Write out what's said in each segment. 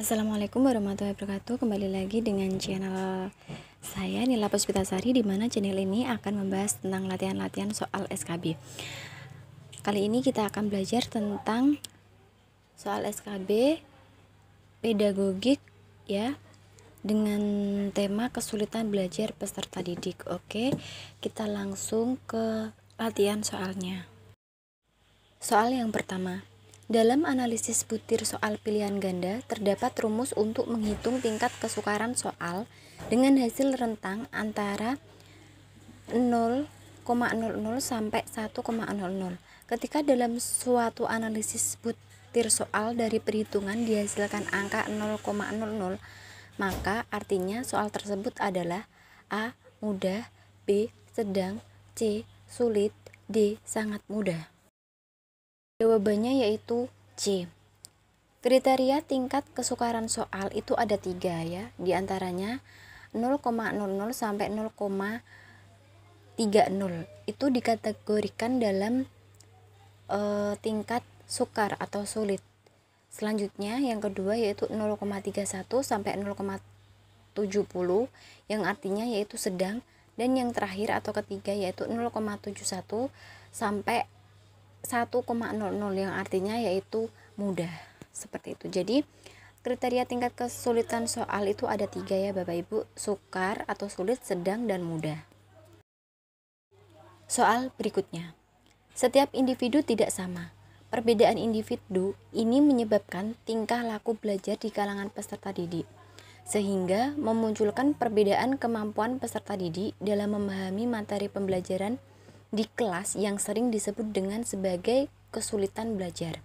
Assalamualaikum warahmatullahi wabarakatuh. Kembali lagi dengan channel saya Nila Puspitasari, di mana channel ini akan membahas tentang latihan-latihan soal SKB. Kali ini kita akan belajar tentang soal SKB pedagogik ya, dengan tema kesulitan belajar peserta didik. Oke, kita langsung ke latihan soalnya. Soal yang pertama. Dalam analisis butir soal pilihan ganda, terdapat rumus untuk menghitung tingkat kesukaran soal dengan hasil rentang antara 0,00 sampai 1,00. Ketika dalam suatu analisis butir soal dari perhitungan dihasilkan angka 0,00, maka artinya soal tersebut adalah A. mudah, B. sedang, C. sulit, D. sangat mudah. Jawabannya yaitu C. Kriteria tingkat kesukaran soal itu ada 3 ya, diantaranya 0,00 sampai 0,30 itu dikategorikan dalam tingkat sukar atau sulit. Selanjutnya yang kedua yaitu 0,31 sampai 0,70 yang artinya yaitu sedang, dan yang terakhir atau ketiga yaitu 0,71 sampai 1,00 yang artinya yaitu mudah. Seperti itu. Jadi kriteria tingkat kesulitan soal itu ada 3 ya Bapak Ibu, sukar atau sulit, sedang, dan mudah. Soal berikutnya. Setiap individu tidak sama. Perbedaan individu ini menyebabkan tingkah laku belajar di kalangan peserta didik, sehingga memunculkan perbedaan kemampuan peserta didik dalam memahami materi pembelajaran di kelas yang sering disebut dengan sebagai kesulitan belajar.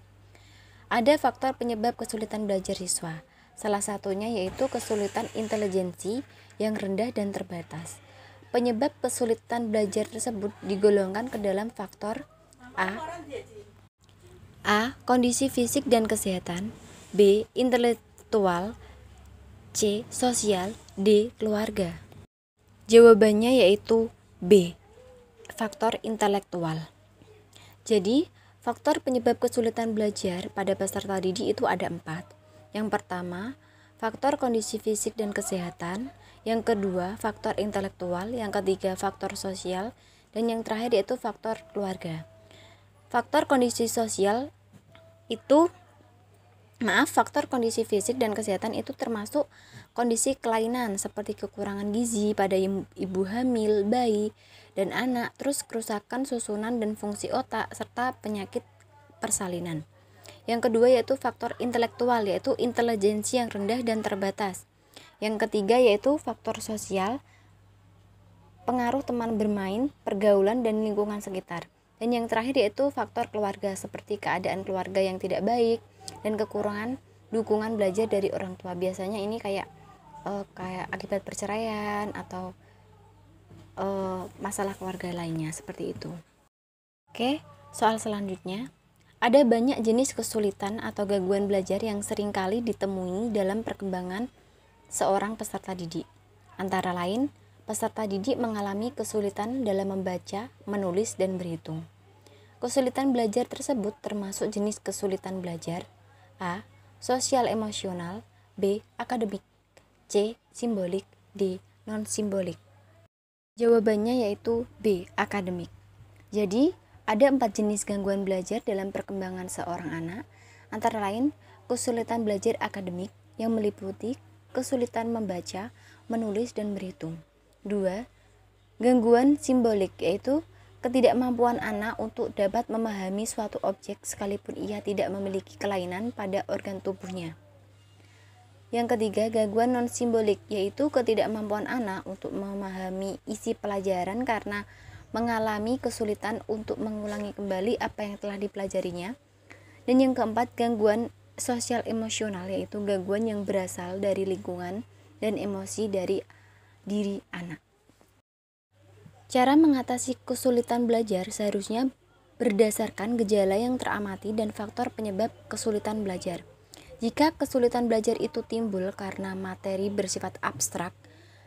Ada faktor penyebab kesulitan belajar siswa. Salah satunya yaitu kesulitan intelijensi yang rendah dan terbatas. Penyebab kesulitan belajar tersebut digolongkan ke dalam faktor A. Kondisi fisik dan kesehatan, B. Intelektual, C. Sosial, D. Keluarga. Jawabannya yaitu B. Faktor intelektual. Jadi, faktor penyebab kesulitan belajar pada peserta didik itu ada 4. Yang pertama, faktor kondisi fisik dan kesehatan. Yang kedua, faktor intelektual. Yang ketiga, faktor sosial. Dan yang terakhir yaitu faktor keluarga. Faktor kondisi sosial itu faktor kondisi fisik dan kesehatan itu termasuk kondisi kelainan seperti kekurangan gizi pada ibu hamil, bayi, dan anak, terus kerusakan susunan dan fungsi otak, serta penyakit persalinan. Yang kedua yaitu faktor intelektual, yaitu intelijensi yang rendah dan terbatas. Yang ketiga yaitu faktor sosial, pengaruh teman bermain, pergaulan, dan lingkungan sekitar. Dan yang terakhir yaitu faktor keluarga, seperti keadaan keluarga yang tidak baik dan kekurangan dukungan belajar dari orang tua. Biasanya ini kayak akibat perceraian atau masalah keluarga lainnya, seperti itu. Oke, soal selanjutnya. Ada banyak jenis kesulitan atau gangguan belajar yang seringkali ditemui dalam perkembangan seorang peserta didik. Antara lain, peserta didik mengalami kesulitan dalam membaca, menulis, dan berhitung. Kesulitan belajar tersebut termasuk jenis kesulitan belajar: A. Sosial emosional, B. Akademik, C. Simbolik, D. Non-simbolik. Jawabannya yaitu B. Akademik. Jadi, ada 4 jenis gangguan belajar dalam perkembangan seorang anak, antara lain kesulitan belajar akademik yang meliputi kesulitan membaca, menulis, dan berhitung. 2. Gangguan simbolik, yaitu ketidakmampuan anak untuk dapat memahami suatu objek sekalipun ia tidak memiliki kelainan pada organ tubuhnya. Yang ketiga, gangguan non-simbolik, yaitu ketidakmampuan anak untuk memahami isi pelajaran karena mengalami kesulitan untuk mengulangi kembali apa yang telah dipelajarinya. Dan yang keempat, gangguan sosial emosional, yaitu gangguan yang berasal dari lingkungan dan emosi dari diri anak. Cara mengatasi kesulitan belajar seharusnya berdasarkan gejala yang teramati dan faktor penyebab kesulitan belajar. Jika kesulitan belajar itu timbul karena materi bersifat abstrak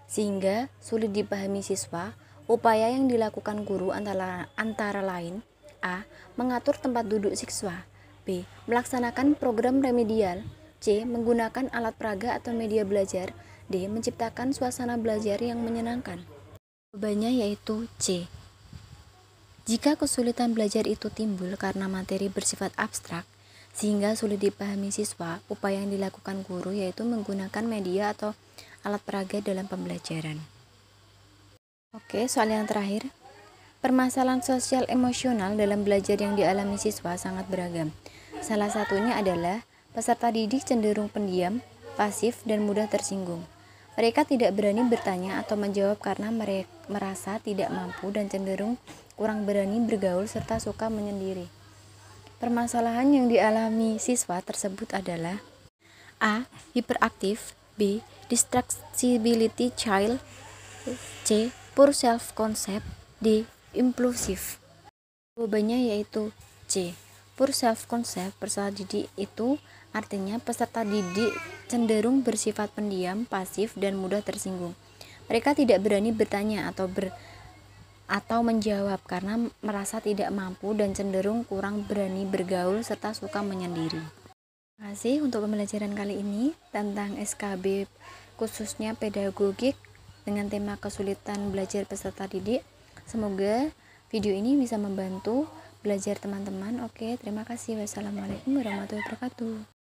sehingga sulit dipahami siswa, upaya yang dilakukan guru antara lain: A. Mengatur tempat duduk siswa, B. Melaksanakan program remedial, C. Menggunakan alat peraga atau media belajar. D. Menciptakan suasana belajar yang menyenangkan. Jawabannya yaitu C. Jika kesulitan belajar itu timbul karena materi bersifat abstrak, sehingga sulit dipahami siswa, upaya yang dilakukan guru yaitu menggunakan media atau alat peraga dalam pembelajaran. Oke, soal yang terakhir. Permasalahan sosial emosional dalam belajar yang dialami siswa sangat beragam. Salah satunya adalah peserta didik cenderung pendiam, pasif, dan mudah tersinggung. Mereka tidak berani bertanya atau menjawab karena mereka merasa tidak mampu dan cenderung kurang berani bergaul serta suka menyendiri. Permasalahan yang dialami siswa tersebut adalah A. Hiperaktif, B. Distractibility child, C. Poor self-concept, D. Impulsif. Jawabannya yaitu C. Poor self-concept. Peserta didik itu artinya peserta didik cenderung bersifat pendiam, pasif, dan mudah tersinggung. Mereka tidak berani bertanya atau menjawab karena merasa tidak mampu dan cenderung kurang berani bergaul serta suka menyendiri. Terima kasih untuk pembelajaran kali ini tentang SKB khususnya pedagogik dengan tema kesulitan belajar peserta didik. Semoga video ini bisa membantu belajar teman-teman. Oke, terima kasih. Wassalamualaikum warahmatullahi wabarakatuh.